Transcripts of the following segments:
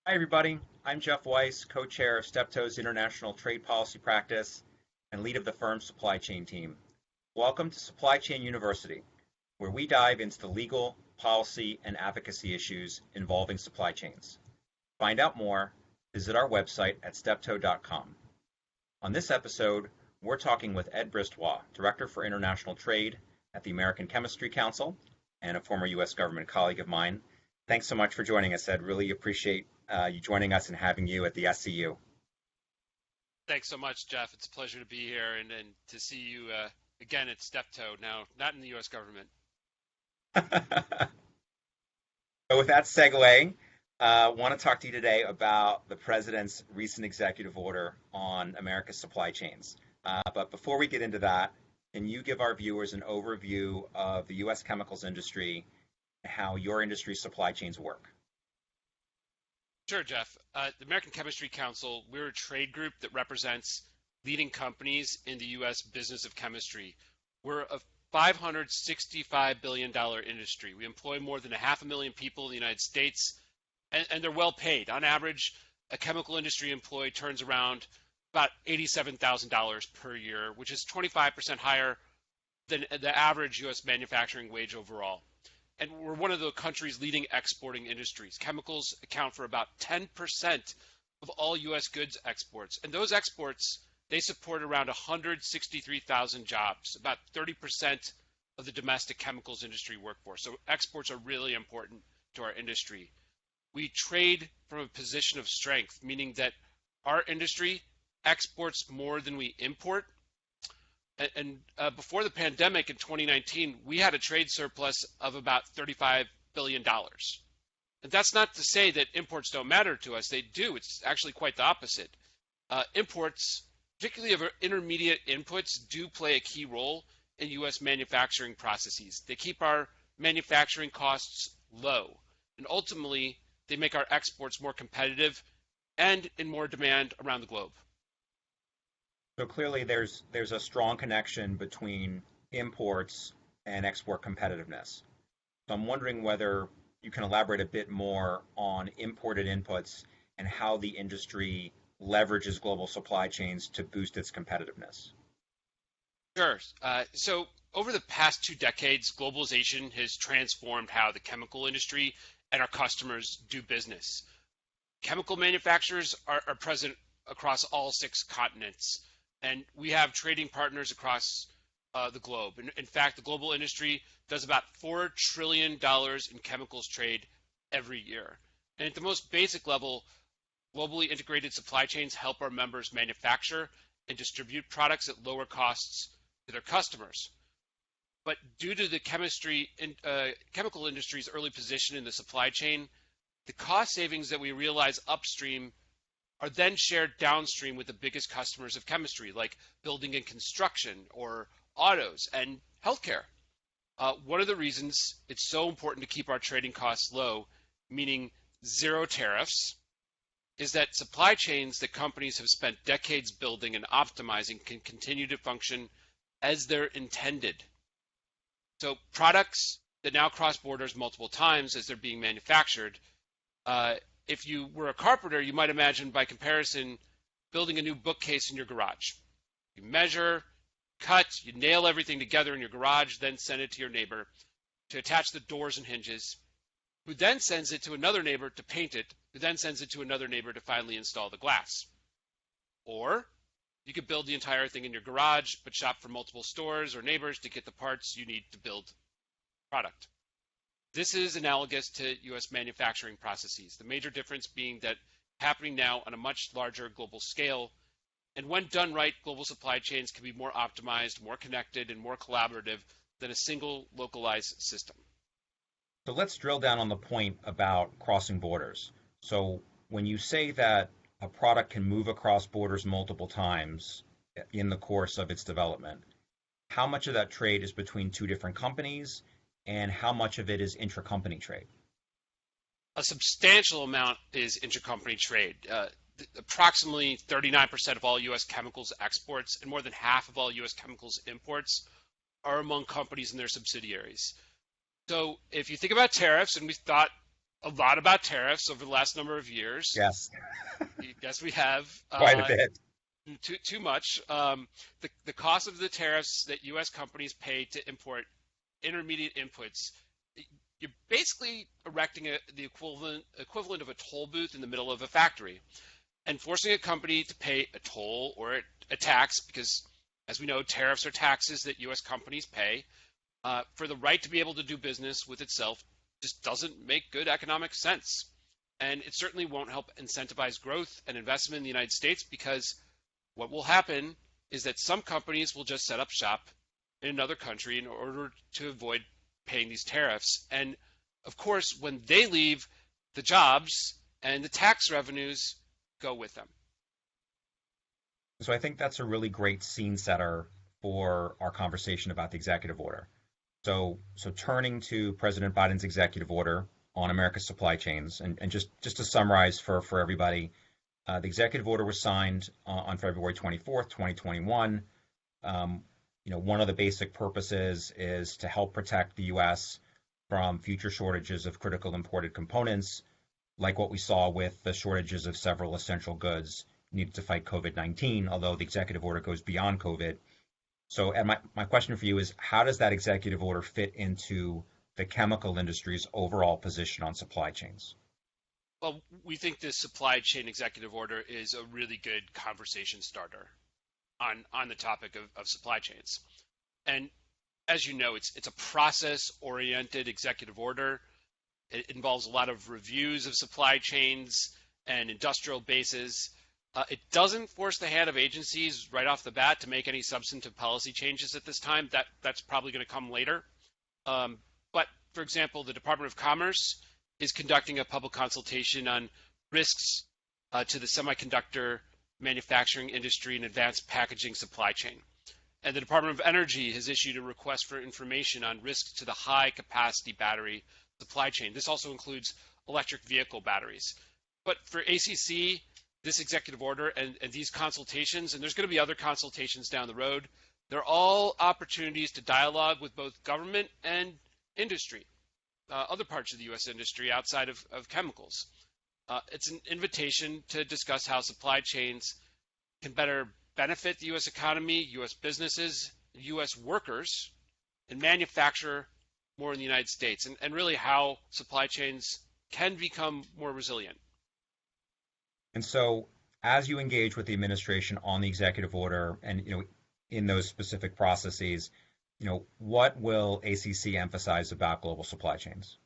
Hi, everybody. I'm Jeff Weiss, co-chair of Steptoe's International Trade Policy Practice and lead of the firm's supply chain team. Welcome to Supply Chain University, where we dive into the legal, policy, and advocacy issues involving supply chains. To find out more, visit our website at steptoe.com. On this episode, we're talking with Ed Bristois, Director for International Trade at the American Chemistry Council and a former U.S. government colleague of mine. Thanks so much for joining us, Ed. Really appreciate you joining us and having you at the SCU. Thanks so much, Jeff. It's a pleasure to be here and to see you again at Steptoe, now not in the U.S. government. So with that segue, I want to talk to you today about the President's recent executive order on America's supply chains. But before we get into that, can you give our viewers an overview of the U.S. chemicals industry and how your industry's supply chains work? Sure, Jeff. The American Chemistry Council, we're a trade group that represents leading companies in the U.S. business of chemistry. We're a $565 billion industry. We employ more than 500,000 people in the United States, and they're well paid. On average, a chemical industry employee turns around about $87,000 per year, which is 25% higher than the average U.S. manufacturing wage overall. And we're one of the country's leading exporting industries. Chemicals account for about 10% of all U.S. goods exports. And those exports, they support around 163,000 jobs, about 30% of the domestic chemicals industry workforce. So exports are really important to our industry. We trade from a position of strength, meaning that our industry exports more than we import. And before the pandemic in 2019, we had a trade surplus of about $35 billion. And that's not to say that imports don't matter to us. They do. It's actually quite the opposite. Imports, particularly of intermediate inputs, do play a key role in U.S. manufacturing processes. They keep our manufacturing costs low. And ultimately, they make our exports more competitive and in more demand around the globe. So clearly there's a strong connection between imports and export competitiveness. So I'm wondering whether you can elaborate a bit more on imported inputs and how the industry leverages global supply chains to boost its competitiveness. Sure. So over the past 2 decades, globalization has transformed how the chemical industry and our customers do business. Chemical manufacturers are present across all 6 continents. And we have trading partners across the globe. In fact, the global industry does about $4 trillion in chemicals trade every year. And at the most basic level, globally integrated supply chains help our members manufacture and distribute products at lower costs to their customers. But due to the chemical industry's early position in the supply chain, the cost savings that we realize upstream are then shared downstream with the biggest customers of chemistry, like building and construction or autos and healthcare. One of the reasons it's so important to keep our trading costs low, meaning zero tariffs, is that supply chains that companies have spent decades building and optimizing can continue to function as they're intended. So products that now cross borders multiple times as they're being manufactured, if you were a carpenter, you might imagine, by comparison, building a new bookcase in your garage. You measure, cut, you nail everything together in your garage, then send it to your neighbor to attach the doors and hinges, who then sends it to another neighbor to paint it, who then sends it to another neighbor to finally install the glass. Or you could build the entire thing in your garage, but shop for multiple stores or neighbors to get the parts you need to build the product. This is analogous to U.S. manufacturing processes, the major difference being that happening now on a much larger global scale. And when done right, global supply chains can be more optimized, more connected, and more collaborative than a single localized system. So let's drill down on the point about crossing borders. So when you say that a product can move across borders multiple times in the course of its development, how much of that trade is between 2 different companies? And how much of it is intracompany trade? A substantial amount is intercompany trade. Approximately 39% of all U.S. chemicals exports and more than half of all U.S. chemicals imports are among companies and their subsidiaries. So if you think about tariffs, and we thought a lot about tariffs over the last number of years. Yes, Yes, we have. quite a bit. Too much. The cost of the tariffs that U.S. companies pay to import intermediate inputs, you're basically erecting the equivalent of a toll booth in the middle of a factory, and forcing a company to pay a toll or a tax, because as we know, tariffs are taxes that U.S. companies pay for the right to be able to do business with itself, just doesn't make good economic sense. And it certainly won't help incentivize growth and investment in the United States, because what will happen is that some companies will just set up shop in another country in order to avoid paying these tariffs. And of course, when they leave, the jobs and the tax revenues go with them. So I think that's a really great scene setter for our conversation about the executive order. So turning to President Biden's executive order on America's supply chains, and just to summarize for everybody, the executive order was signed on February 24th, 2021. One of the basic purposes is to help protect the U.S. from future shortages of critical imported components, like what we saw with the shortages of several essential goods needed to fight COVID-19, although the executive order goes beyond COVID. So, and my question for you is, how does that executive order fit into the chemical industry's overall position on supply chains? Well, we think this supply chain executive order is a really good conversation starter on the topic of supply chains. And as you know, it's a process-oriented executive order. It involves a lot of reviews of supply chains and industrial bases. It doesn't force the hand of agencies right off the bat to make any substantive policy changes at this time. That's probably going to come later. But for example, the Department of Commerce is conducting a public consultation on risks to the semiconductor manufacturing industry and advanced packaging supply chain. And the Department of Energy has issued a request for information on risks to the high capacity battery supply chain. This also includes electric vehicle batteries. But for ACC, this executive order and these consultations, and there's going to be other consultations down the road, they're all opportunities to dialogue with both government and industry, other parts of the U.S. industry outside of chemicals. It's an invitation to discuss how supply chains can better benefit the U.S. economy, U.S. businesses, U.S. workers, and manufacture more in the United States, and really how supply chains can become more resilient. And so, as you engage with the administration on the executive order, and in those specific processes, what will ACC emphasize about global supply chains?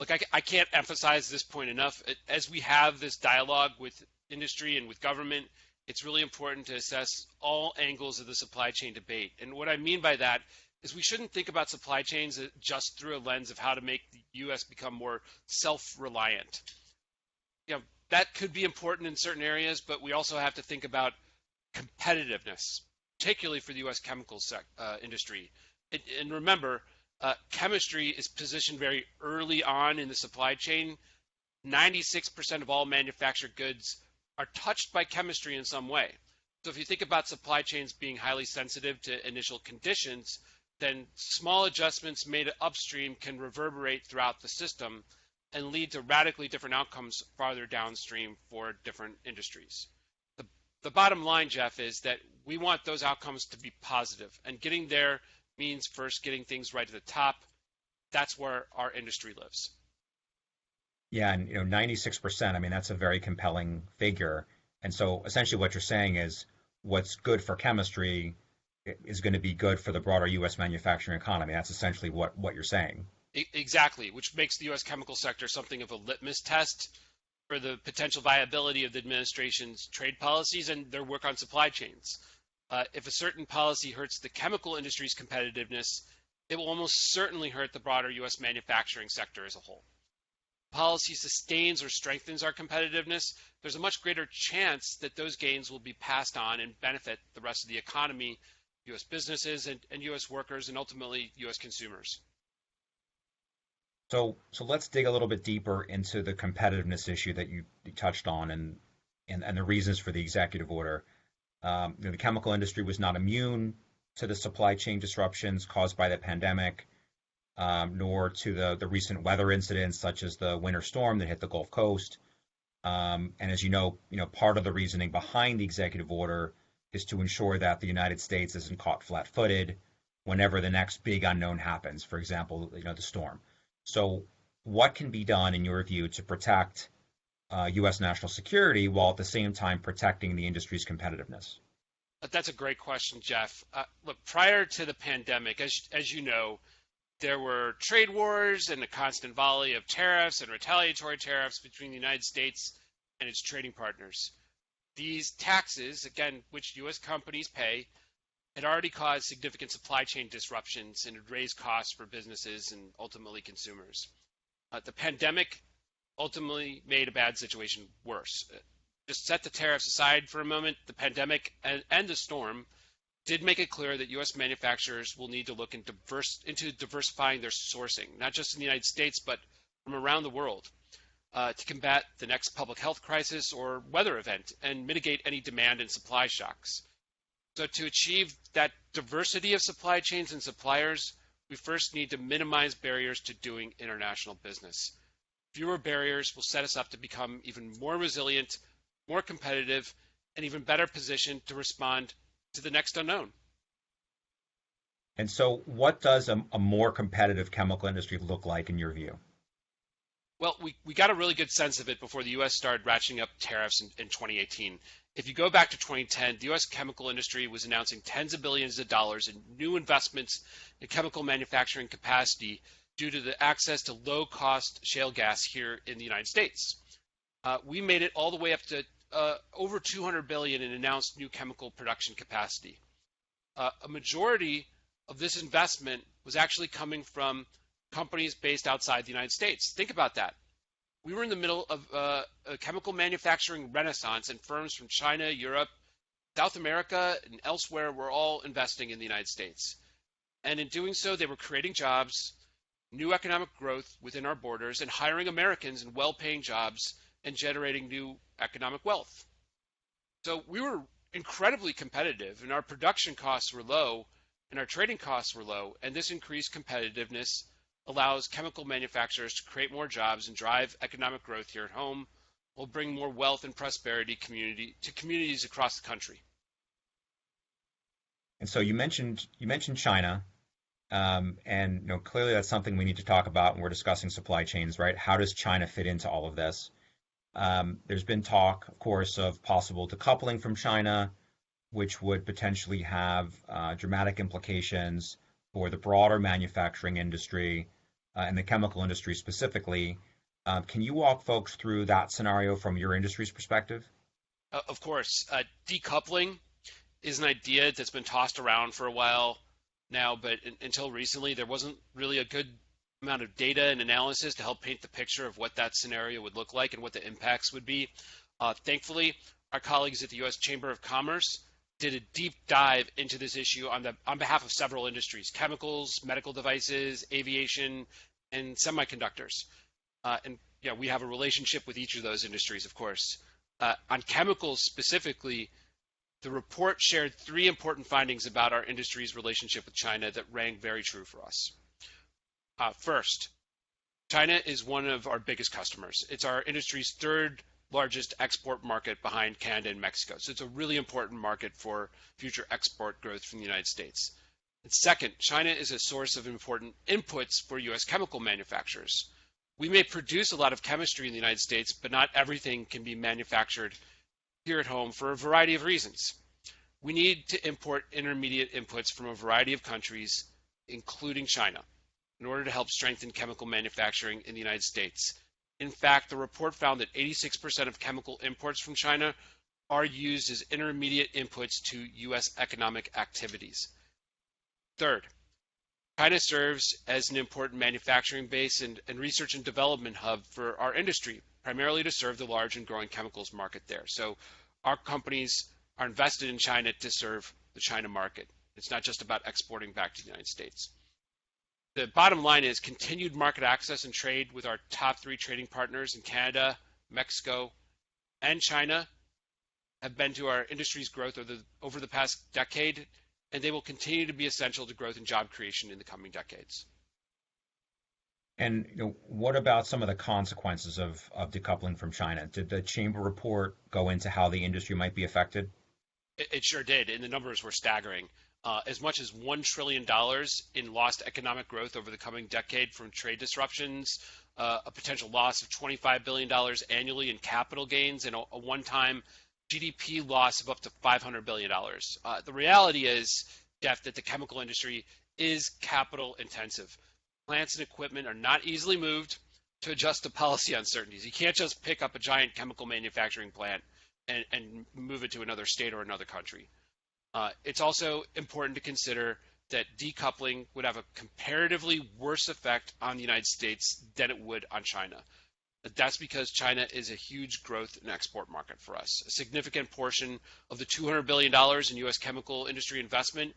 Look, I can't emphasize this point enough. As we have this dialogue with industry and with government, it's really important to assess all angles of the supply chain debate. And what I mean by that is we shouldn't think about supply chains just through a lens of how to make the U.S. become more self-reliant. That could be important in certain areas, but we also have to think about competitiveness, particularly for the U.S. chemical industry. And remember, chemistry is positioned very early on in the supply chain. 96% of all manufactured goods are touched by chemistry in some way. So if you think about supply chains being highly sensitive to initial conditions, then small adjustments made upstream can reverberate throughout the system and lead to radically different outcomes farther downstream for different industries. The bottom line, Jeff, is that we want those outcomes to be positive, and getting there means first getting things right at the top. That's where our industry lives. Yeah, and 96%, I mean, that's a very compelling figure. And so essentially what you're saying is what's good for chemistry is going to be good for the broader U.S. manufacturing economy. That's essentially what you're saying. Exactly, which makes the U.S. chemical sector something of a litmus test for the potential viability of the administration's trade policies and their work on supply chains. If a certain policy hurts the chemical industry's competitiveness, it will almost certainly hurt the broader U.S. manufacturing sector as a whole. Policy sustains or strengthens our competitiveness, there's a much greater chance that those gains will be passed on and benefit the rest of the economy, U.S. businesses and U.S. workers, and ultimately U.S. consumers. So let's dig a little bit deeper into the competitiveness issue that you touched on and the reasons for the executive order. The chemical industry was not immune to the supply chain disruptions caused by the pandemic. nor to the recent weather incidents such as the winter storm that hit the Gulf Coast. And as part of the reasoning behind the executive order is to ensure that the United States isn't caught flat-footed whenever the next big unknown happens. For example, the storm. So, what can be done in your view to protect U.S. national security while at the same time protecting the industry's competitiveness? That's a great question, Jeff. Look, prior to the pandemic, as you know, there were trade wars and a constant volley of tariffs and retaliatory tariffs between the United States and its trading partners. These taxes, again, which U.S. companies pay, had already caused significant supply chain disruptions and had raised costs for businesses and ultimately consumers. The pandemic ultimately made a bad situation worse. Just set the tariffs aside for a moment. The pandemic and the storm did make it clear that U.S. manufacturers will need to look into diversifying their sourcing, not just in the United States, but from around the world, to combat the next public health crisis or weather event and mitigate any demand and supply shocks. So to achieve that diversity of supply chains and suppliers, we first need to minimize barriers to doing international business. Fewer barriers will set us up to become even more resilient, more competitive, and even better positioned to respond to the next unknown. And so, what does a more competitive chemical industry look like in your view? Well, we got a really good sense of it before the U.S. started ratcheting up tariffs in 2018. If you go back to 2010, the U.S. chemical industry was announcing tens of billions of dollars in new investments in chemical manufacturing capacity due to the access to low-cost shale gas here in the United States. We made it all the way up to over $200 billion in announced new chemical production capacity. A majority of this investment was actually coming from companies based outside the United States. Think about that. We were in the middle of a chemical manufacturing renaissance, and firms from China, Europe, South America, and elsewhere were all investing in the United States. And in doing so, they were creating jobs, new economic growth within our borders, and hiring Americans in well-paying jobs and generating new economic wealth. So we were incredibly competitive, and our production costs were low, and our trading costs were low, and this increased competitiveness allows chemical manufacturers to create more jobs and drive economic growth here at home, will bring more wealth and prosperity to communities across the country. And so you mentioned China, and clearly that's something we need to talk about when we're discussing supply chains, right? How does China fit into all of this? There's been talk, of course, of possible decoupling from China, which would potentially have dramatic implications for the broader manufacturing industry and the chemical industry specifically. Can you walk folks through that scenario from your industry's perspective? Of course. Decoupling is an idea that's been tossed around for a while now, but until recently, there wasn't really a good amount of data and analysis to help paint the picture of what that scenario would look like and what the impacts would be. Thankfully, our colleagues at the U.S. Chamber of Commerce did a deep dive into this issue on behalf of several industries: chemicals, medical devices, aviation, and semiconductors. And we have a relationship with each of those industries, of course. On chemicals specifically, the report shared three important findings about our industry's relationship with China that rang very true for us. First, China is one of our biggest customers. It's our industry's third largest export market behind Canada and Mexico. So it's a really important market for future export growth from the United States. And second, China is a source of important inputs for U.S. chemical manufacturers. We may produce a lot of chemistry in the United States, but not everything can be manufactured here at home for a variety of reasons. We need to import intermediate inputs from a variety of countries, including China, in order to help strengthen chemical manufacturing in the United States. In fact, the report found that 86% of chemical imports from China are used as intermediate inputs to U.S. economic activities. Third, China serves as an important manufacturing base and research and development hub for our industry, primarily to serve the large and growing chemicals market there. So our companies are invested in China to serve the China market. It's not just about exporting back to the United States. The bottom line is continued market access and trade with our top three trading partners in Canada, Mexico, and China have been to our industry's growth over the past decade, and they will continue to be essential to growth and job creation in the coming decades. And what about some of the consequences of decoupling from China? Did the chamber report go into how the industry might be affected? It sure did, and the numbers were staggering. As much as $1 trillion in lost economic growth over the coming decade from trade disruptions, a potential loss of $25 billion annually in capital gains, and a one-time GDP loss of up to $500 billion. The reality is, Jeff, that the chemical industry is capital intensive. Plants and equipment are not easily moved to adjust to policy uncertainties. You can't just pick up a giant chemical manufacturing plant and move it to another state or another country. It's also important to consider that decoupling would have a comparatively worse effect on the United States than it would on China. That's because China is a huge growth and export market for us. A significant portion of the $200 billion in U.S. chemical industry investment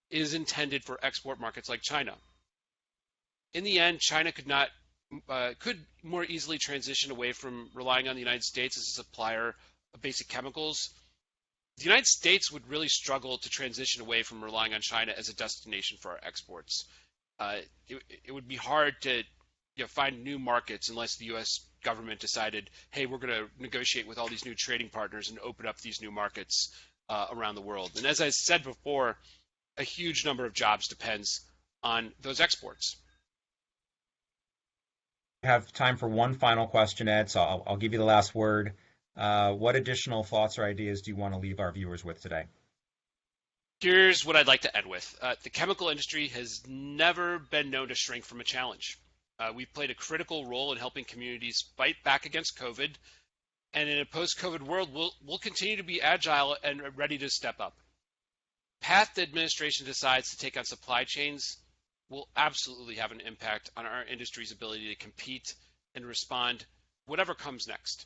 is intended for export markets like China. In the end, China could more easily transition away from relying on the United States as a supplier of basic chemicals. The United States would really struggle to transition away from relying on China as a destination for our exports. It would be hard to find new markets unless the U.S. government decided, hey, we're going to negotiate with all these new trading partners and open up these new markets around the world. And as I said before, a huge number of jobs depends on those exports. We have time for one final question, Ed, so I'll give you the last word. What additional thoughts or ideas do you want to leave our viewers with today? Here's what I'd like to end with. The chemical industry has never been known to shrink from a challenge. We've played a critical role in helping communities fight back against COVID, and in a post-COVID world, we'll continue to be agile and ready to step up. Path the administration decides to take on supply chains will absolutely have an impact on our industry's ability to compete and respond whatever comes next.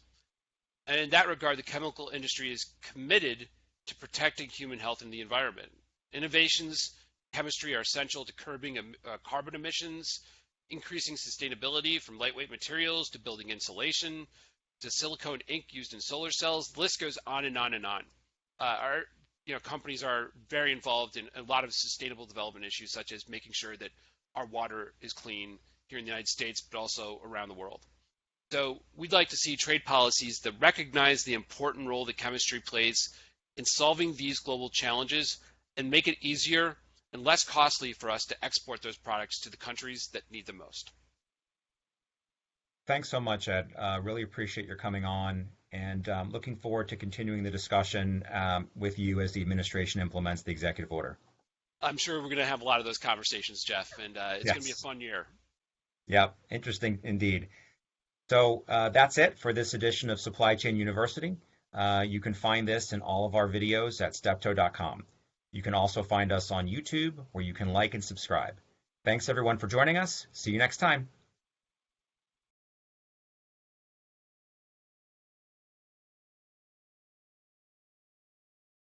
And in that regard, the chemical industry is committed to protecting human health and the environment. Innovations in chemistry are essential to curbing carbon emissions, increasing sustainability from lightweight materials to building insulation to silicone ink used in solar cells. The list goes on and on and on. Our companies are very involved in a lot of sustainable development issues, such as making sure that our water is clean here in the United States, but also around the world. So we'd like to see trade policies that recognize the important role that chemistry plays in solving these global challenges and make it easier and less costly for us to export those products to the countries that need them most. Thanks so much, Ed. Really appreciate your coming on, and looking forward to continuing the discussion with you as the administration implements the executive order. I'm sure we're going to have a lot of those conversations, Jeff, and it's going to be a fun year. Yeah, interesting indeed. So that's it for this edition of Supply Chain University. You can find this in all of our videos at steptoe.com. You can also find us on YouTube, where you can like and subscribe. Thanks everyone for joining us. See you next time.